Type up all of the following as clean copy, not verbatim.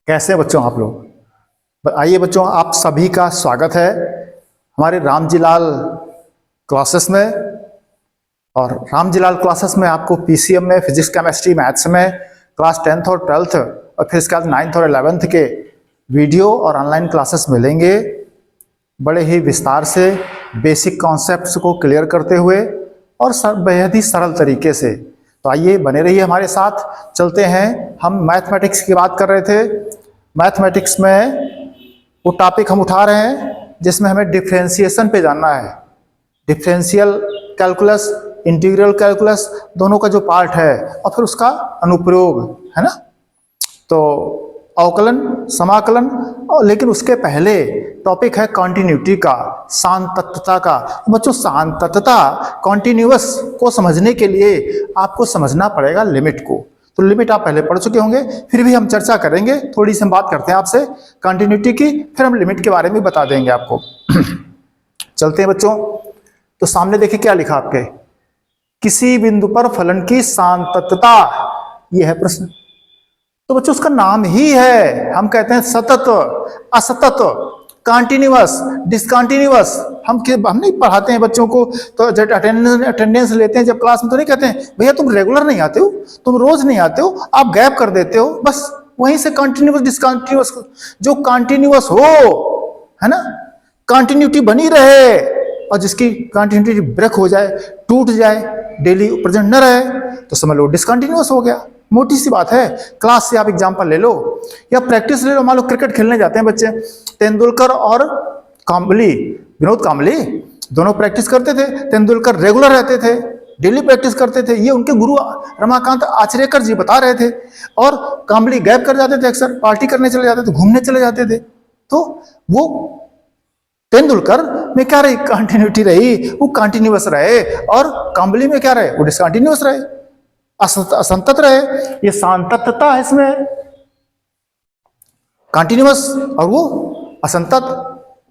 कैसे बच्चों आप लोग। आइए बच्चों, आप सभी का स्वागत है हमारे रामजी लाल क्लासेस में। और रामजी लाल क्लासेस में आपको पीसीएम में, फिजिक्स केमिस्ट्री मैथ्स में क्लास 10th और 12th और फिर इसके बाद 9th और 11th के वीडियो और ऑनलाइन क्लासेस मिलेंगे, बड़े ही विस्तार से बेसिक कॉन्सेप्ट्स को क्लियर करते हुए और बेहद ही सरल तरीके से। तो आइए बने रहिए हमारे साथ। चलते हैं, हम मैथमेटिक्स की बात कर रहे थे। मैथमेटिक्स में वो टॉपिक हम उठा रहे हैं जिसमें हमें डिफरेंशिएशन पे जानना है। डिफरेंशियल कैलकुलस, इंटीग्रल कैलकुलस, दोनों का जो पार्ट है और फिर उसका अनुप्रयोग है ना। तो अवकलन, समाकलन, और लेकिन उसके पहले टॉपिक है कॉन्टिन्यूटी का, सान्तत्यता का। बच्चों, सान्तत्यता, कॉन्टिन्यूअस को समझने के लिए आपको समझना पड़ेगा लिमिट को। तो लिमिट आप पहले पढ़ चुके होंगे, फिर भी हम चर्चा करेंगे। थोड़ी सी हम बात करते हैं आपसे कॉन्टिन्यूटी की, फिर हम लिमिट के बारे में बता देंगे आपको। चलते हैं बच्चों। तो सामने देखिए क्या लिखा आपके, किसी बिंदु पर फलन की सान्तत्यता, यह है प्रश्न। तो बच्चों उसका नाम ही है, हम कहते हैं सतत, असतत, कॉन्टिन्यूअस, डिसकॉन्टिन्यूअस। हम नहीं पढ़ाते हैं बच्चों को, तो जब अटेंडेंस लेते हैं जब क्लास में, तो नहीं कहते हैं भैया तुम रेगुलर नहीं आते हो, तुम रोज नहीं आते हो, आप गैप कर देते हो। बस वहीं से कंटिन्यूअस, डिसकंटिन्यूअस, जो कंटिन्यूअस हो, है ना, कंटिन्यूटी बनी रहे, और जिसकी कंटिन्यूटी ब्रेक हो जाए, टूट जाए, डेली प्रेजेंट न रहे, तो समझ लो डिसकंटिन्यूअस हो गया। मोटी सी बात है। क्लास से आप एग्जांपल ले लो या प्रैक्टिस ले लो। मान लो क्रिकेट खेलने जाते हैं बच्चे, तेंदुलकर और कांबली, विनोद कांबली दोनों प्रैक्टिस करते थे। तेंदुलकर रेगुलर रहते थे, डेली प्रैक्टिस करते थे, ये उनके गुरु रमाकांत आचरेकर जी बता रहे थे। और कांबली गैप कर जाते थे, अक्सर पार्टी करने चले जाते थे, घूमने चले जाते थे। तो वो तेंदुलकर में क्या रही, कंटिन्यूटी रही, वो कंटिन्यूअस रहे, और कांबली में क्या रहे, वो डिसकंटिन्यूअस रहे, असंतत रहे। ये सान्तत्यता है इसमें, कंटिन्यूअस, और वो असंतत,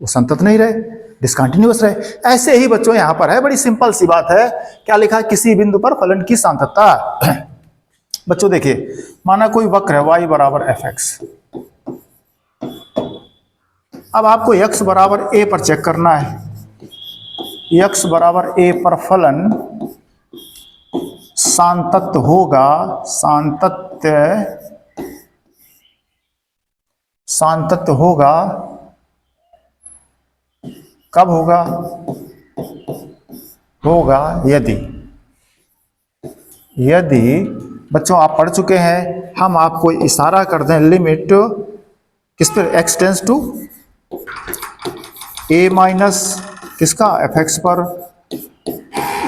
वो संतत नहीं रहे, डिसकंटिन्यूअस रहे। ऐसे ही बच्चों यहां पर है, बड़ी सिंपल सी बात है। क्या लिखा है, किसी बिंदु पर फलन की सान्तत्यता। बच्चों देखिए, माना कोई वक्र है y बराबर fx। अब आपको x बराबर a पर चेक करना है। x बराबर a पर फलन सान्तत्य होगा, सान्तत्य होगा, कब होगा, होगा यदि बच्चों आप पढ़ चुके हैं, हम आपको इशारा कर दें लिमिट किस पर, x tends to a minus किसका, fx पर,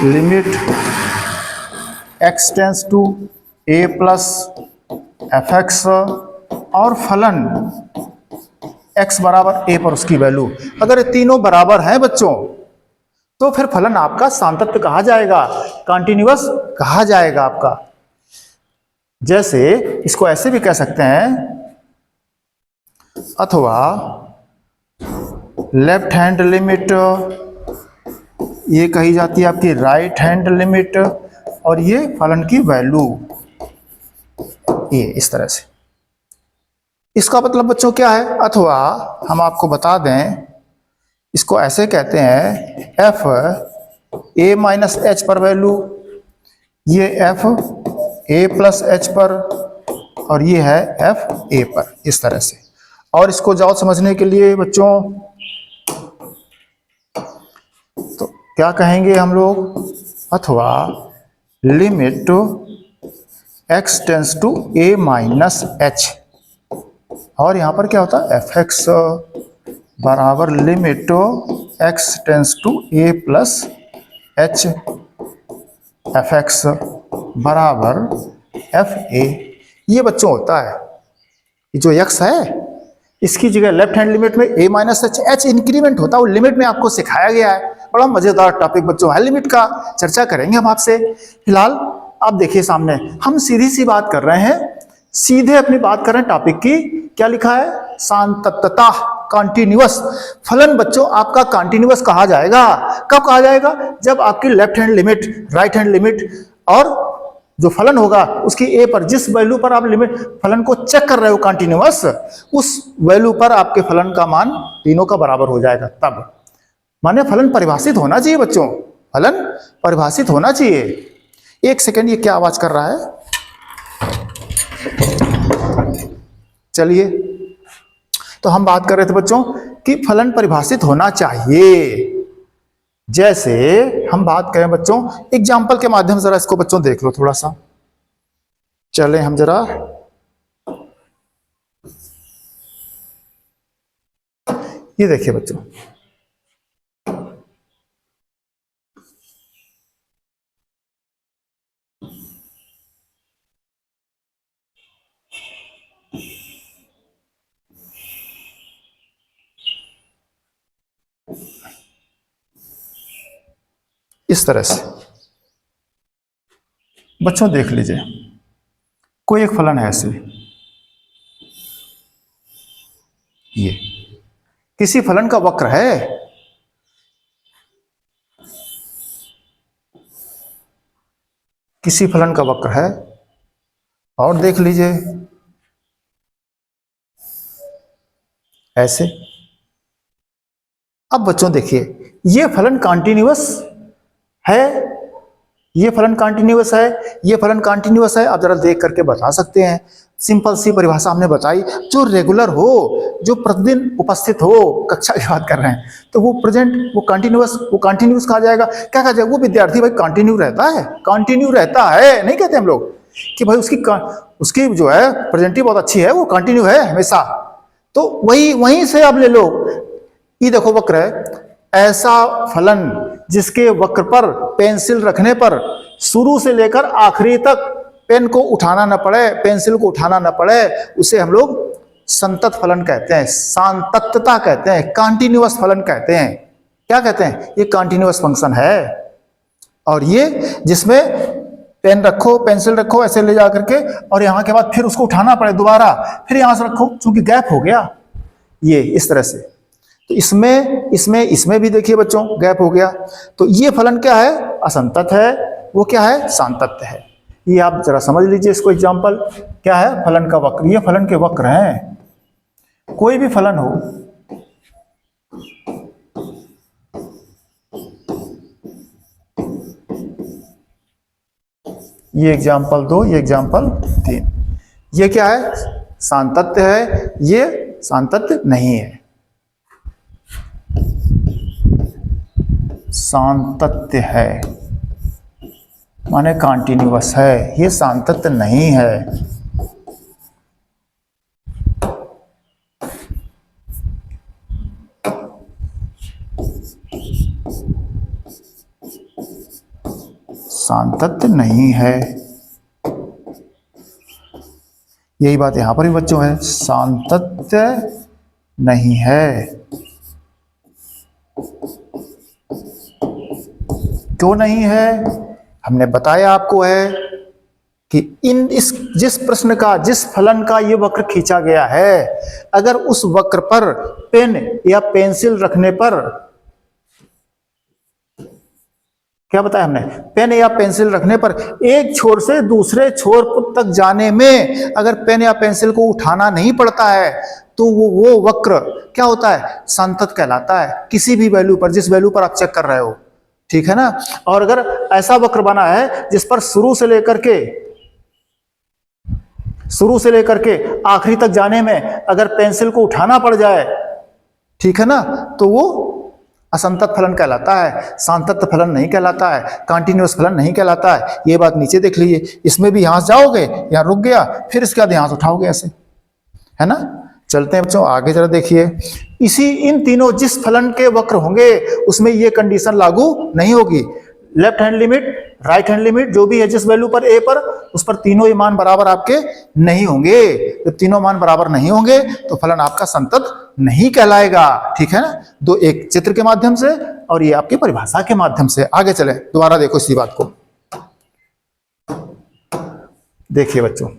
limit x tends to a plus fx, और फलन x बराबर a पर उसकी वैल्यू। अगर ये तीनों बराबर हैं बच्चों, तो फिर फलन आपका सान्तत्य कहा जाएगा, कंटिन्यूअस कहा जाएगा आपका। जैसे इसको ऐसे भी कह सकते हैं, अथवा लेफ्ट हैंड लिमिट ये कही जाती है आपकी राइट हैंड लिमिट, और ये फलन की वैल्यू, ये इस तरह से। इसका मतलब बच्चों क्या है, अथवा हम आपको बता दें, इसको ऐसे कहते हैं f a माइनस एच पर वैल्यू, ये f a प्लस एच पर, और ये है f a पर, इस तरह से। और इसको जाओ समझने के लिए बच्चों, तो क्या कहेंगे हम लोग, अथवा limit x tends to a minus h, और यहां पर क्या होता है, fx बराबर limit x tends to a plus h, fx बराबर fa। ये बच्चों होता है, ये जो x है इसकी जगह लेफ्ट हैंड लिमिट में a minus H, H increment होता है, वो लिमिट में आपको सिखाया गया है। बड़ा मजेदार टॉपिक बच्चों है, लिमिट का चर्चा करेंगे हम आपसे। फिलहाल आप देखिए सामने, हम सीधी सी बात कर रहे हैं, सीधे अपनी बात कर रहे हैं टॉपिक की। क्या लिखा है, सान्तत्यता, कॉन्टिन्यूअस। फलन बच्चों आपका कॉन्टिन्यूअस कहा जाएगा, कब कहा जाएगा, जब आपकी left hand limit, right hand limit और जो फलन होगा उसकी ए पर जिस वैल्यू पर आप लिमिट फलन को चेक कर रहे हो कंटिन्यूअस, उस वैल्यू पर आपके फलन का मान तीनों का बराबर हो जाएगा। तब माने फलन परिभाषित होना चाहिए बच्चों, फलन परिभाषित होना चाहिए। एक सेकेंड, ये क्या आवाज कर रहा है? चलिए, तो हम बात कर रहे थे बच्चों कि फलन परिभाषित होना चाहिए। जैसे हम बात करें बच्चों एग्जाम्पल के माध्यम से, जरा इसको बच्चों देख लो थोड़ा सा। चले हम जरा ये देखिए बच्चों, इस तरह से बच्चों देख लीजिए, कोई एक फलन है ऐसे, ये किसी फलन का वक्र है, किसी फलन का वक्र है, और देख लीजिए ऐसे। अब बच्चों देखिए, ये फलन कॉन्टिन्यूअस है, ये फलन कॉन्टिन्यूअस है, ये फलन कॉन्टिन्यूअस है। आप जरा देख करके बता सकते हैं। सिंपल सी परिभाषा हमने बताई, जो रेगुलर हो, जो प्रतिदिन उपस्थित हो, कक्षा की बात कर रहे हैं, तो वो प्रेजेंट, वो कंटिन्यूअस कहा जाएगा। क्या कहा जाएगा? वो विद्यार्थी भाई कंटिन्यू रहता है, कंटिन्यू रहता है, नहीं कहते हम लोग कि भाई उसकी जो है प्रेजेंटिव बहुत अच्छी है, वो कंटिन्यू है हमेशा। तो वहीं से आप ले लो, ये देखो वक्र है, ऐसा फलन जिसके वक्र पर पेंसिल रखने पर शुरू से लेकर आखिरी तक पेन को उठाना न पड़े, पेंसिल को उठाना न पड़े, उसे हम लोग संतत फलन कहते हैं, सांतत्यता कहते हैं, कंटिन्यूअस फलन कहते हैं। क्या कहते हैं? ये कंटिन्यूअस फंक्शन है। और ये जिसमें पेन रखो, पेंसिल रखो, ऐसे ले जा करके, और यहां के बाद फिर उसको उठाना पड़े दोबारा, फिर यहां से रखो, चूंकि गैप हो गया, ये इस तरह से। तो इसमें भी देखिए बच्चों गैप हो गया। तो ये फलन क्या है? असंतत है। वो क्या है? सांतत्य है। ये आप जरा समझ लीजिए इसको। एग्जांपल क्या है? फलन का वक्र। ये फलन के वक्र हैं, कोई भी फलन हो, ये एग्जांपल 2, ये एग्जांपल 3। ये क्या है? सांतत्य है, ये सांतत्य नहीं है। सांतत्य है माने कंटिन्यूअस है, ये सांतत्य नहीं है। सांतत्य नहीं है, यही बात यहां पर भी बच्चों है, सांतत्य नहीं है। क्यों नहीं है? हमने बताया आपको है कि जिस प्रश्न का, जिस फलन का ये वक्र खींचा गया है, अगर उस वक्र पर पेन या पेंसिल रखने पर, क्या बताया हमने? पेन या पेंसिल रखने पर एक छोर से दूसरे छोर तक जाने में अगर पेन या पेंसिल को उठाना नहीं पड़ता है, तो वो वक्र क्या होता है? संतत कहलाता है। किसी भी वैल्यू पर, जिस वैल्यू पर आप चेक कर रहे हो, ठीक है ना। और अगर ऐसा वक्र बना है जिस पर शुरू से लेकर के आखिरी तक जाने में अगर पेंसिल को उठाना पड़ जाए, ठीक है ना, तो वो असंतत फलन कहलाता है, सांतत्य फलन नहीं कहलाता है, कंटिन्यूअस फलन नहीं कहलाता है। ये बात नीचे देख लीजिए, इसमें भी यहां से जाओगे, यहां रुक गया, फिर इसके बाद यहां से उठाओगे, ऐसे, है ना। चलते हैं बच्चों आगे, जरा देखिए। इन तीनों जिस फलन के वक्र होंगे उसमें ये कंडीशन लागू नहीं होगी। Left hand limit, right hand limit, जो भी है जिस वैल्यू पर ए पर, उस पर तीनों ही मान बराबर आपके नहीं होंगे। जब तीनों मान बराबर नहीं होंगे तो फलन आपका संतत नहीं कहलाएगा, ठीक है ना। दो, एक चित्र के माध्यम से और ये आपकी परिभाषा के माध्यम से। आगे चले, दोबारा देखो इसी बात को, देखिए बच्चों।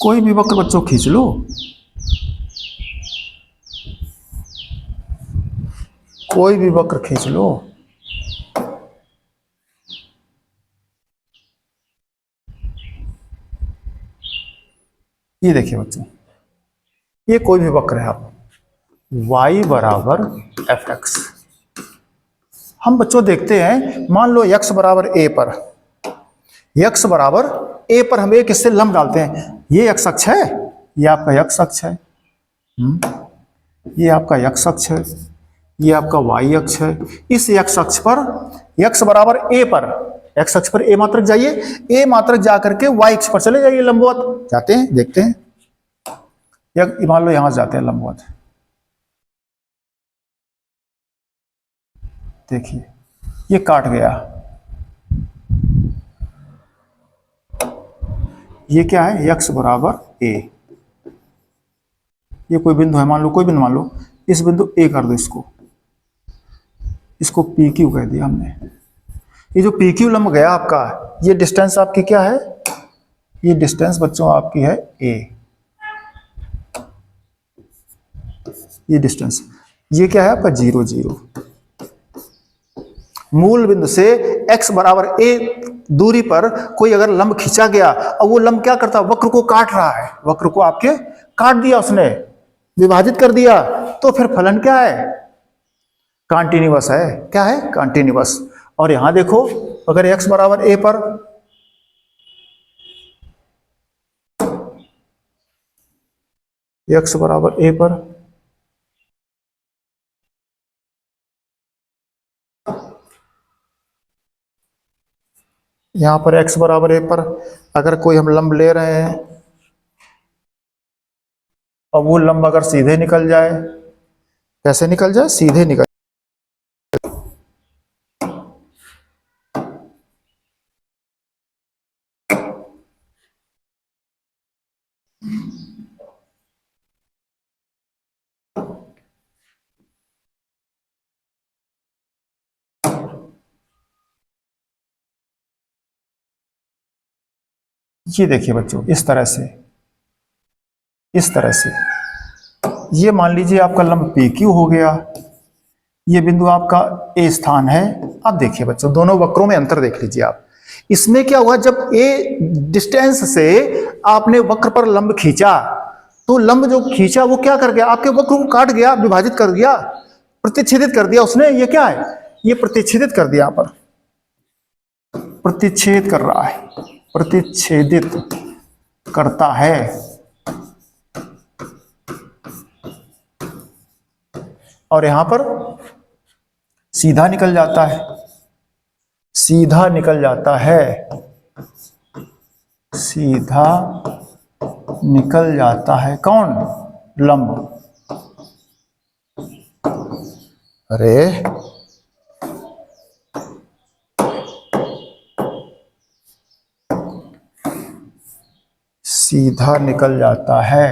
कोई भी वक्र बच्चों खींच लो, कोई भी वक्र खींच लो। ये देखिए बच्चों, ये कोई भी वक्र है, आप y बराबर एफ एक्स। हम बच्चों देखते हैं, मान लो x बराबर a पर, x बराबर a पर हम एक इससे लंब डालते हैं। ये x अक्ष है, ये आपका x अक्ष है, ये आपका x अक्ष है, ये आपका y अक्ष है। इस x अक्ष पर x बराबर a पर, x अक्ष पर a मात्रक जाइए, a मात्रक जाकर के y अक्ष पर चले जाइए लंबवत। जाते हैं, देखते हैं, मान लो यहां से जाते हैं लंबवत। देखिए ये काट गया, ये क्या है, x बराबर a। ये कोई बिंदु है, मान लो कोई बिंदु मान लो, इस बिंदु a कर दो, इसको PQ कह दिया हमने। ये जो PQ लंब गया आपका, ये डिस्टेंस आपकी क्या है, ये डिस्टेंस बच्चों आपकी है a। ये डिस्टेंस, ये क्या है आपका 0 0। मूल बिंदु से x बराबर a दूरी पर कोई अगर लंब खींचा गया और वो लंब क्या करता है, वक्र को काट रहा है, वक्र को आपके काट दिया उसने, विभाजित कर दिया, तो फिर फलन क्या है, कॉन्टिन्यूअस है। क्या है, कॉन्टिन्यूअस। और यहां देखो, अगर x बराबर a पर, x बराबर a पर यहां पर x बराबर a पर अगर कोई हम लंब ले रहे हैं और वो लंब अगर सीधे निकल जाए, कैसे निकल जाए, सीधे निकल, ये देखिए बच्चों, इस तरह से, इस तरह से, ये मान लीजिए आपका लंब PQ हो गया, ये बिंदु आपका A स्थान है। अब देखिए बच्चों, दोनों वक्रों में अंतर देख लीजिए आप। इसमें क्या हुआ, जब A डिस्टेंस से आपने वक्र पर लंब खींचा, तो लंब जो खींचा वो क्या कर गया, आपके वक्र को काट गया, विभाजित कर दिया, प्रतिच्छेदित कर दिया उसने। ये क्या है, ये प्रतिच्छेदित कर दिया, यहाँ पर प्रतिच्छेद कर रहा है, प्रतिच्छेदित करता है। और यहां पर सीधा निकल जाता है, सीधा निकल जाता है, सीधा निकल जाता है कौन, लंब। अरे सीधा निकल जाता है,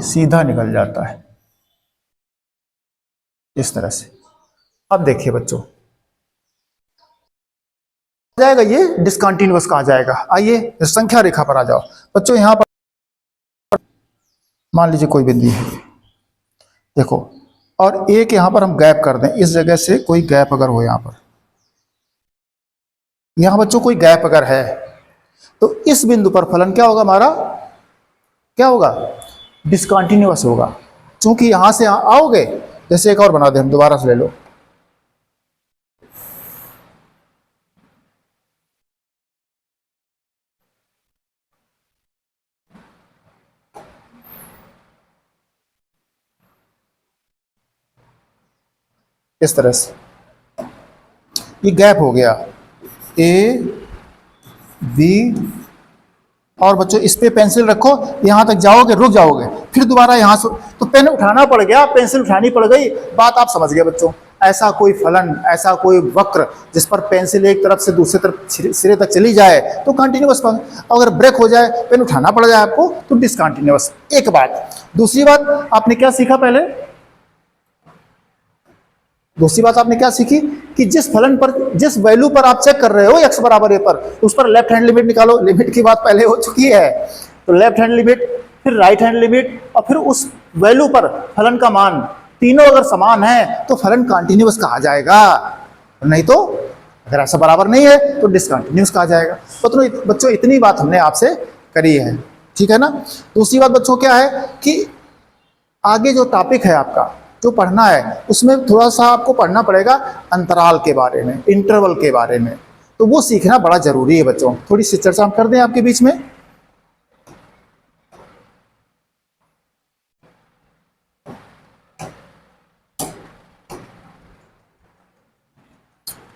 सीधा निकल जाता है इस तरह से। अब देखिए बच्चों, जाएगा ये डिसकंटिन्यूअस कहा जाएगा। आइए संख्या रेखा पर आ जाओ बच्चों। यहां पर मान लीजिए कोई बिंदु है, देखो, और एक यहां पर हम गैप कर दें, इस जगह से कोई गैप अगर हो, यहां पर, यहां बच्चों कोई गैप अगर है, तो इस बिंदु पर फलन क्या होगा हमारा, क्या होगा, डिसकंटिन्यूअस होगा। क्योंकि यहां से यहां आओगे, जैसे एक और बना दे, हम दोबारा से ले लो, इस तरह से ये गैप हो गया, A B, और बच्चों इस पे पेंसिल रखो, यहां तक जाओगे, रुक जाओगे, फिर दोबारा यहां से, तो पेन उठाना पड़ गया, पेंसिल उठानी पड़ गई। बात आप समझ गए बच्चों। ऐसा कोई फलन, ऐसा कोई वक्र जिस पर पेंसिल एक तरफ से दूसरी तरफ सिरे तक चली जाए तो कंटिन्यूअस, अगर ब्रेक हो जाए, पेन उठाना पड़ जाए आपको, तो डिसकंटिन्यूअस। एक बात। दूसरी बात, आपने क्या सीखा पहले, दूसरी बात आपने क्या सीखी कि जिस फलन पर, जिस वैल्यू पर आप चेक कर रहे हो x बराबर a पर, उस पर लेफ्ट हैंड लिमिट निकालो। लिमिट की बात पहले हो चुकी है, तो लेफ्ट हैंड लिमिट, फिर राइट हैंड लिमिट, और फिर उस वैल्यू पर फलन का मान, तीनों अगर समान है तो फलन कंटिन्यूअस कहा जाएगा, नहीं तो अगर ऐसा बराबर नहीं है तो डिसकंटिन्यूअस कहा जाएगा। तो बच्चों इतनी बात हमने आपसे करी है, ठीक है ना। दूसरी बात बच्चों क्या है कि आगे जो टॉपिक है आपका जो पढ़ना है, उसमें थोड़ा सा आपको पढ़ना पड़ेगा अंतराल के बारे में, इंटरवल के बारे में, तो वो सीखना बड़ा जरूरी है बच्चों। थोड़ी सी चर्चा हम कर दें आपके बीच में।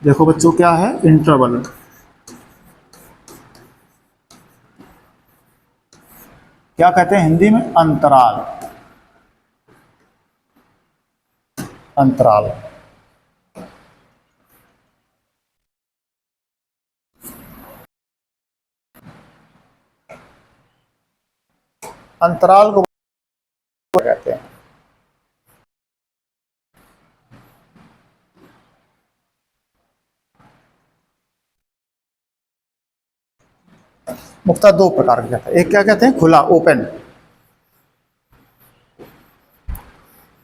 देखो बच्चों क्या है इंटरवल, क्या कहते हैं हिंदी में, अंतराल। अंतराल अंतराल को कहते हैं मुख्यतः दो प्रकार के कहते हैं। एक क्या कहते हैं, खुला, ओपन,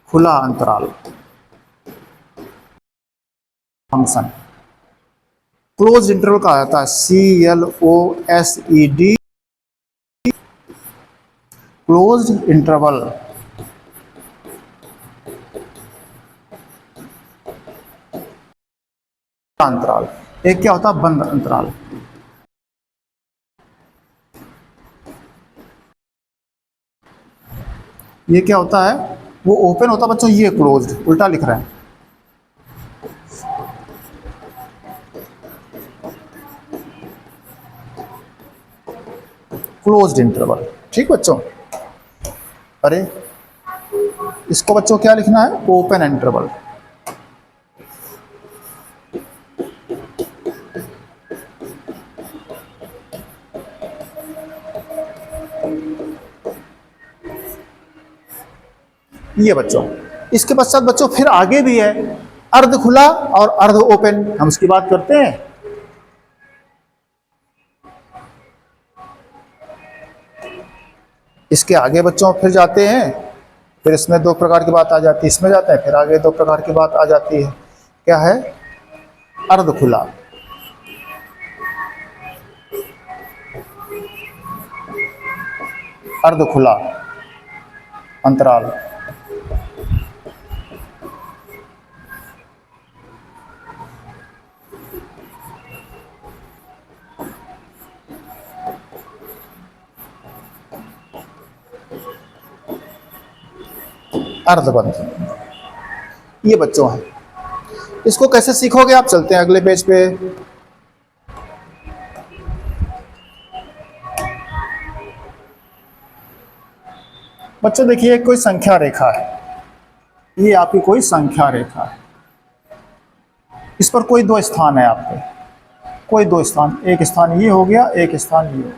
खुला अंतराल फंक्शन। क्लोज इंटरवल कहा जाता है, CLOSED, क्लोज इंटरवल। अंतराल, एक क्या होता है बंद अंतराल। ये क्या होता है, वो ओपन होता है बच्चों, ये क्लोज्ड, उल्टा लिख रहे हैं। क्लोज्ड इंटरवल, ठीक बच्चों। अरे इसको बच्चों क्या लिखना है, ओपन इंटरवल। ये बच्चों, इसके पश्चात बच्चों फिर आगे भी है अर्ध खुला और अर्ध ओपन, हम उसकी बात करते हैं। इसके आगे बच्चों फिर जाते हैं, फिर इसमें दो प्रकार की बात आ जाती है, इसमें जाते हैं फिर आगे दो प्रकार की बात आ जाती है। क्या है, अर्ध खुला, अर्ध खुला अंतराल। अर्धबंध, ये बच्चों है। इसको कैसे सीखोगे आप, चलते हैं अगले पेज पे। बच्चों देखिए कोई संख्या रेखा है, ये आपकी कोई संख्या रेखा है, इस पर कोई दो स्थान है आपके, कोई दो स्थान, एक स्थान ये हो गया, एक स्थान ये हो गया।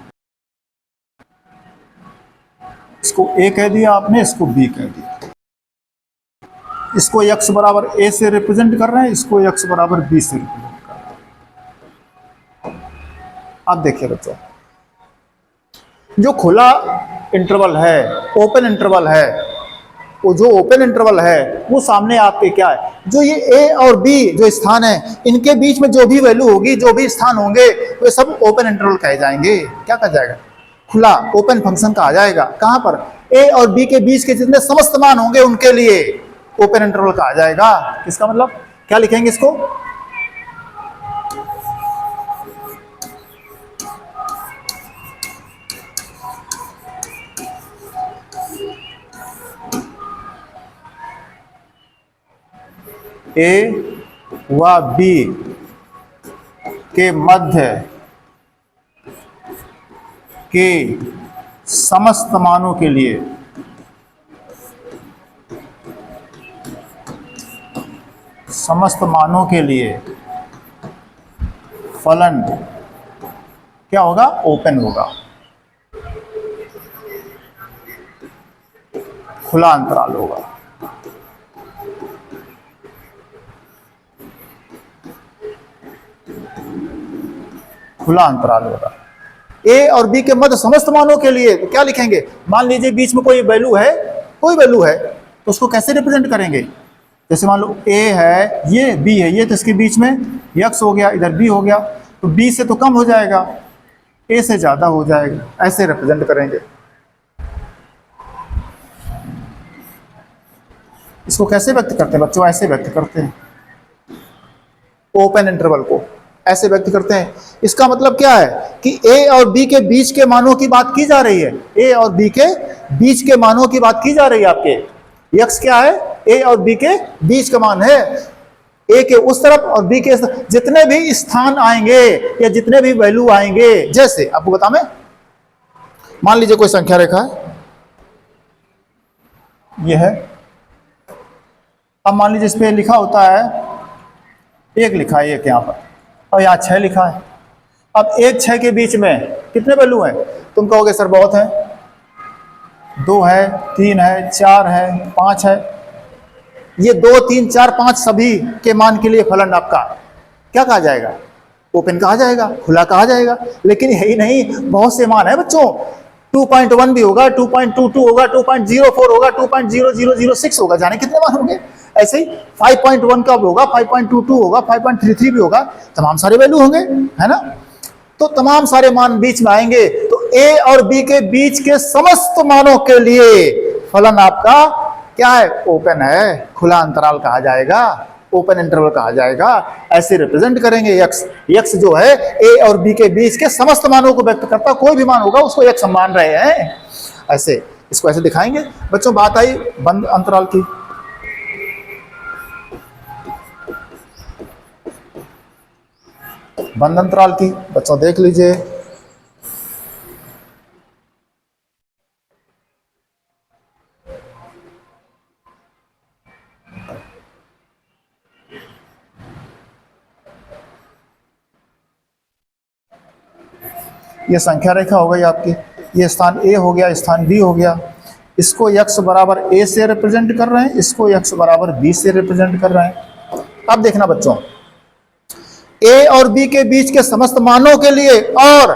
इसको ए कह दिया आपने, इसको बी कह दिया। इसको x बराबर a से रिप्रेजेंट कर रहे हैं, इसको x बराबर b से रिप्रेजेंट कर रहे हैं। अब देखिए बच्चों, जो खुला इंटरवल है, ओपन इंटरवल है, वो जो ओपन इंटरवल है वो सामने आपके क्या है, जो ये a और b जो स्थान है, इनके बीच में जो भी वैल्यू होगी, जो भी स्थान होंगे, वे सब ओपन इंटरवल कहे जाएंगे। क्या कहा जाएगा, खुला ओपन फंक्शन कहा जाएगा। कहां पर, a और b के बीच के जितने समस्त मान होंगे उनके लिए ओपन इंटरवल कहा जाएगा। इसका मतलब क्या लिखेंगे इसको, ए व बी के मध्य के समस्त मानों के लिए फलन क्या होगा, ओपन होगा, खुला अंतराल होगा। खुला अंतराल होगा। ए और बी के मध्य समस्त मानों के लिए तो क्या लिखेंगे? मान लीजिए बीच में कोई वैल्यू है, कोई वैल्यू है, तो उसको कैसे रिप्रेजेंट करेंगे? जैसे मान लो ए है, ये बी है, ये तो इसके बीच में एक्स हो गया, इधर बी हो गया, तो बी से तो कम हो जाएगा, ए से ज्यादा हो जाएगा, ऐसे रिप्रेजेंट करेंगे। इसको कैसे व्यक्त करते हैं बच्चों? ऐसे व्यक्त करते हैं, ओपन इंटरवल को ऐसे व्यक्त करते हैं। इसका मतलब क्या है कि ए और बी के बीच के मानों की बात की जा रही है, ए और बी के बीच के मानों की बात की जा रही है। आपके यक्स क्या है? ए और बी के बीच का मान है। ए के उस तरफ और बी के जितने भी स्थान आएंगे या जितने भी वैल्यू आएंगे, जैसे आपको बता मैं, मान लीजिए कोई संख्या रेखा है, यह है, अब मान लीजिए इस पे लिखा होता है, एक लिखा है एक यहाँ पर, और यहाँ 6 लिखा है। अब 1 6 के बीच में कितने वैल्यू हैं? तुम कहोगे सर बहुत है, 2 है, 3 है, 4 है, 5 है। ये 2 3 4 5 सभी के मान के लिए फलन आपका क्या कहा जाएगा? ओपन कहा जाएगा, खुला कहा जाएगा। लेकिन यही नहीं, बहुत से मान है बच्चों, 2.1 भी होगा, 2.22 होगा, 2.04 होगा, 2.0006 होगा, जाने कितने मान होंगे। ऐसे ही 5.1 का भी होगा, 5.22 होगा, 5.33 भी होगा, तमाम सारे वैल्यू होंगे, है ना। तो तमाम सारे मान बीच में आएंगे, तो ए और बी के बीच के समस्त मानों के लिए फलन आपका क्या है? ओपन है, खुला अंतराल कहा जाएगा, ओपन इंटरवल कहा जाएगा। ऐसे रिप्रेजेंट करेंगे। यक्स, यक्स जो है ए और बी के बीच के समस्त मानों को व्यक्त करता, कोई भी मान होगा उसको यक्स हम मान रहे हैं, ऐसे इसको ऐसे दिखाएंगे। बच्चों बात आई बंद अंतराल की। बंद अंतराल की बच्चों देख लीजिए, ये संख्या रेखा हो गई आपकी, ये स्थान ए हो गया, स्थान बी हो गया। इसको यक्स बराबर ए से रिप्रेजेंट कर रहे हैं, इसको यक्स बराबर बी से रिप्रेजेंट कर रहे हैं। अब देखना बच्चों, ए और बी के बीच के समस्त मानों के लिए और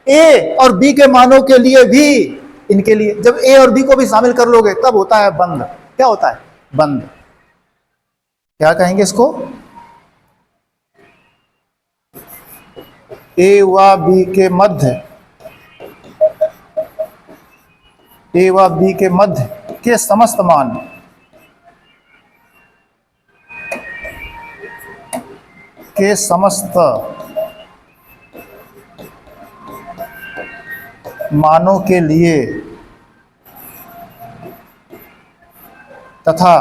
ए और बी के मानों के लिए भी, इनके लिए जब ए और बी को भी शामिल कर लोगे तब होता है बंद। क्या होता है? बंद। क्या कहेंगे इसको? ए व बी के मध्य, ए व बी के मध्य के समस्त मान के समस्त मानों के लिए तथा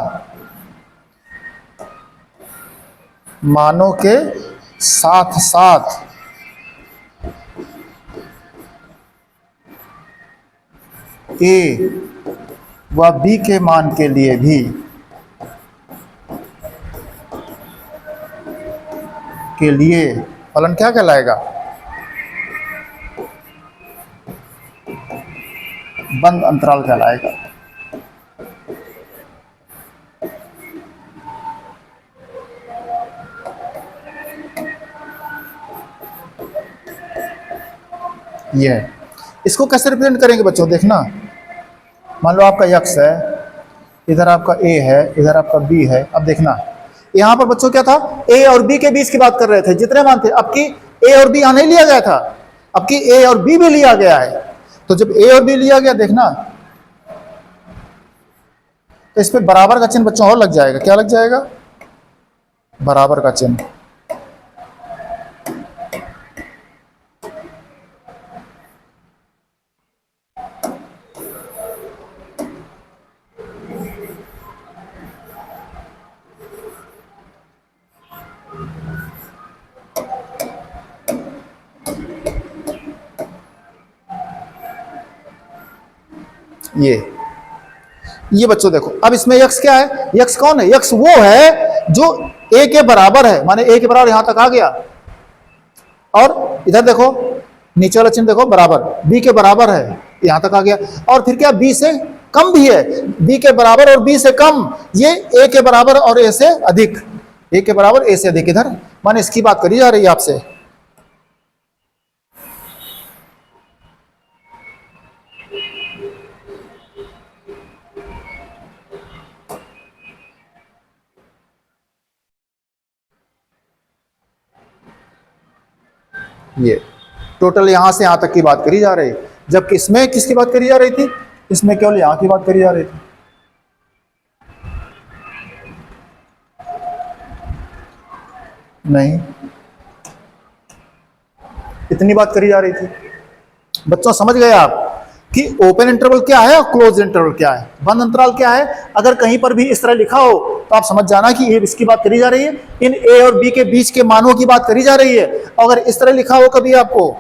मानों के साथ साथ ए व बी के मान के लिए भी फलन क्या कहलाएगा? बंद अंतराल कहलाएगा। ये है। इसको कैसे रिप्रेजेंट करेंगे बच्चों? देखना, मान लो आपका यक्स है, इधर आपका ए है, इधर आपका बी है। अब देखना यहां पर बच्चों क्या था? ए और बी के बीच की बात कर रहे थे, जितने मान थे। अब की ए और बी यहां नहीं लिया गया था, अब की ए और बी भी लिया गया है। तो जब ए और बी लिया गया, देखना तो इस पे बराबर का चिन्ह बच्चों और लग जाएगा। क्या लग जाएगा? बराबर का चिन्ह। ये बच्चों देखो, अब इसमें यक्स क्या है? यक्स कौन है? यक्स वो है जो ए के बराबर है, माने ए के बराबर यहां तक आ गया। और इधर देखो नीचे वाला चिन्ह देखो, बराबर, बी के बराबर है, यहां तक आ गया। और फिर क्या? बी से कम भी है, बी के बराबर और बी से कम, ये ए के बराबर और ए से अधिक, ए के बराबर ए से अधिक। इधर माने इसकी बात करी जा रही है आपसे। ये टोटल यहां से यहां तक की बात करी जा रही है, जबकि इसमें किसकी बात करी जा रही थी? इसमें केवल यहां की बात करी जा रही थी। नहीं, इतनी बात करी जा रही थी। बच्चों समझ गए आप कि ओपन इंटरवल क्या है और क्लोज इंटरवल क्या है, बंद अंतराल क्या है? अगर कहीं पर भी इस तरह लिखा हो तो आप समझ जाना कि ये इसकी बात करी जा रही है, इन ए और बी के बीच के मानों की बात करी जा रही है। अगर इस तरह लिखा हो कभी आपको,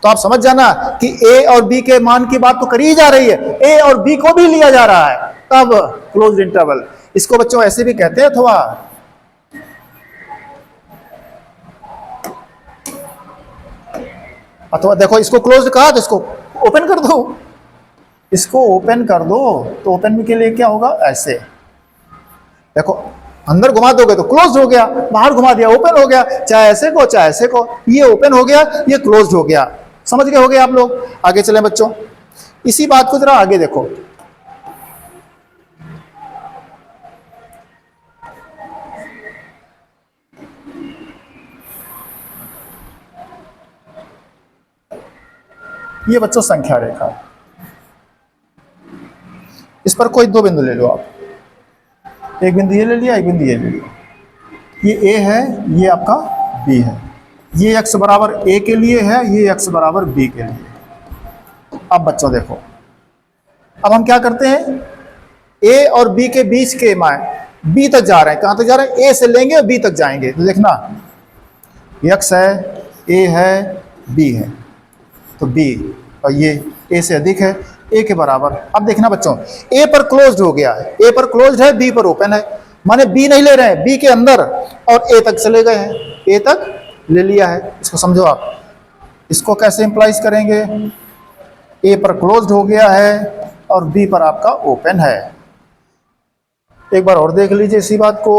तो आप समझ जाना कि ए और बी के मान की बात तो करी जा रही है, ए और बी को भी लिया जा रहा है, तब क्लोज इंटरवल। इसको बच्चों ऐसे भी कहते हैं अथवा देखो, इसको क्लोज कहा तो इसको ओपन कर दो, इसको ओपन कर दो तो ओपन के लिए क्या होगा? ऐसे देखो, अंदर घुमा दोगे तो क्लोज हो गया, बाहर घुमा दिया ओपन हो गया, चाहे ऐसे को चाहे ऐसे को, ये ओपन हो गया, ये क्लोज हो गया। समझ गए होगे आप लोग? आगे चलें बच्चों, इसी बात को जरा आगे देखो। ये बच्चों संख्या रेखा, इस पर कोई दो बिंदु ले लो आप, एक बिंदु ये ले लिया, एक बिंदु ये ले लिया। ये ए है, ये आपका बी है, ये x बराबर ए के लिए है, ये x बराबर बी के लिए। अब बच्चों देखो, अब हम क्या करते हैं, ए और बी के बीच के मान बी तक जा रहे हैं। कहां तक जा रहे हैं? ए से लेंगे और बी तक जाएंगे। तो देखना, x है, ए है, बी है, तो बी, और ये ए से अधिक है, ए के बराबर। अब देखना बच्चों, ए पर क्लोज्ड हो गया है, ए पर क्लोज्ड है, बी पर ओपन है, माने बी नहीं ले रहे हैं, बी के अंदर और ए तक चले गए हैं, ए तक ले लिया है। इसको समझो आप, इसको कैसे इंप्लाइज करेंगे? ए पर क्लोज्ड हो गया है और बी पर आपका ओपन है। एक बार और देख लीजिए इसी बात को,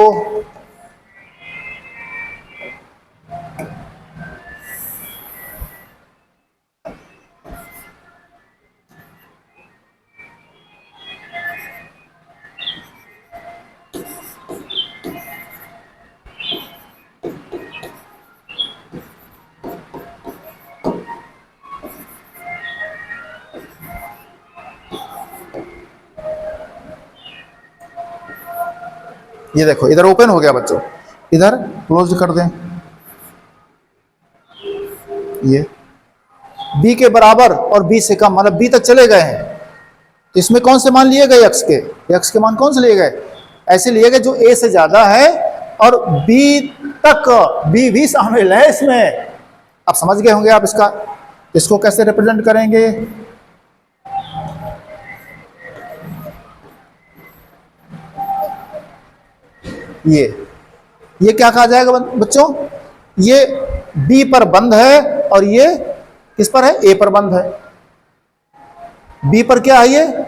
ये देखो इधर ओपन हो गया बच्चों, इधर क्लोज कर दें, ये बी के बराबर और बी से कम, मतलब बी तक चले गए हैं। इसमें कौन से मान लिए गए? एक्स के, एक्स के मान कौन से लिए गए? ऐसे लिए गए जो ए से ज्यादा है और बी तक, बी भी शामिल है इसमें। आप समझ गए होंगे आप इसका, इसको कैसे रिप्रेजेंट करेंगे? ये क्या कहा जाएगा बच्चों? ये बी पर बंद है और ये किस पर है? ए पर बंद है। बी पर क्या है? ये,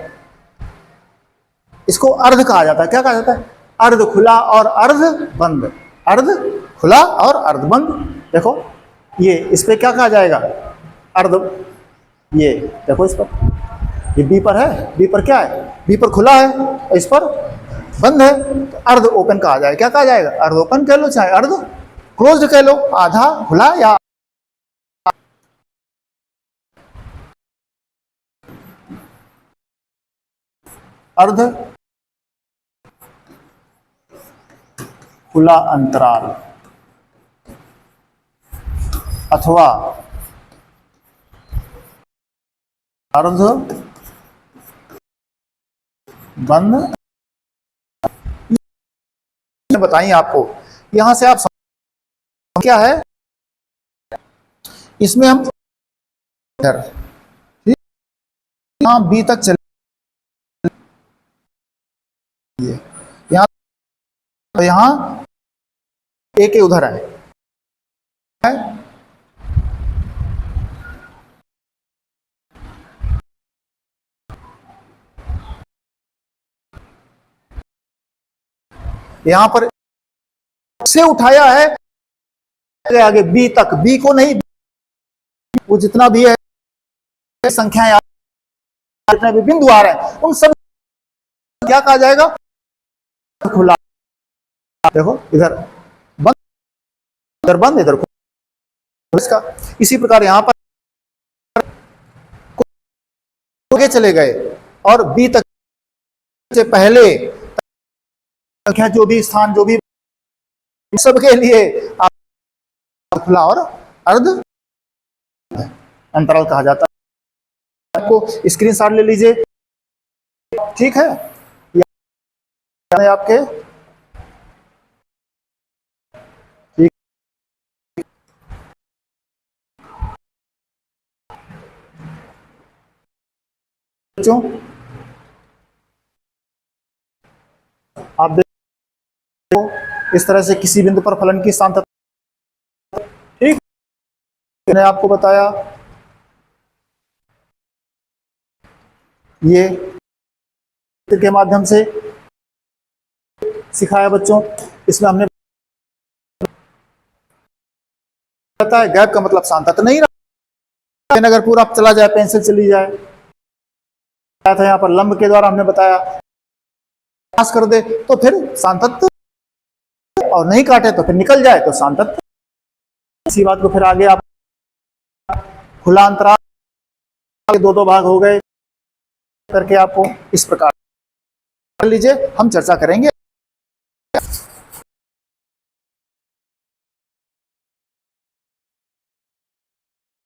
इसको अर्ध कहा जाता है। क्या कहा जाता है? अर्ध खुला और अर्ध बंद, अर्ध खुला और अर्ध बंद। देखो ये, इस पे क्या कहा जाएगा? अर्ध। ये देखो इस पर, ये बी पर है, बी पर क्या है? बी पर खुला है और इस पर बंद है, तो अर्ध ओपन कहा जाएगा। क्या कहा जाएगा? अर्ध ओपन कह लो, चाहे अर्ध क्लोज्ड कह लो, आधा खुला या अर्ध खुला अंतराल अथवा अर्ध बंद। बताइए आपको, यहां से आप क्या है, इसमें हम यहां बी तक चले, यहां यहां ए के उधर है, यहां पर से उठाया है आगे बी तक, बी को नहीं, वो जितना भी है संख्याएं, जितने भी बिंदु आ रहे हैं उन सब क्या कहा जाएगा? खुला। देखो इधर बंद, इधर बंद, इधर इसका। इसी प्रकार यहां पर आगे चले गए और बी तक से पहले संख्या जो भी स्थान जो भी सबके लिए आप खुला और अर्ध अंतराल कहा जाता है। आपको स्क्रीनशॉट ले लीजिए, ठीक है। आपके ठीक बच्चों, आप देखो इस तरह से किसी बिंदु पर फलन की सांतत्य, ठीक, मैंने आपको बताया ये के माध्यम से सिखाया बच्चों। इसमें हमने बताया है गैप का मतलब सांतत्य नहीं रहा, अगर पूरा चला जाए, पेंसिल चली जाए, था यहाँ पर लंब के द्वारा हमने बताया, पास कर दे तो फिर सांतत्य, और नहीं काटे तो फिर निकल जाए तो सांतत्य। इसी बात को फिर आगे आप खुला अंतराल के दो भाग हो गए करके आपको इस प्रकार कर लीजिए, हम चर्चा करेंगे।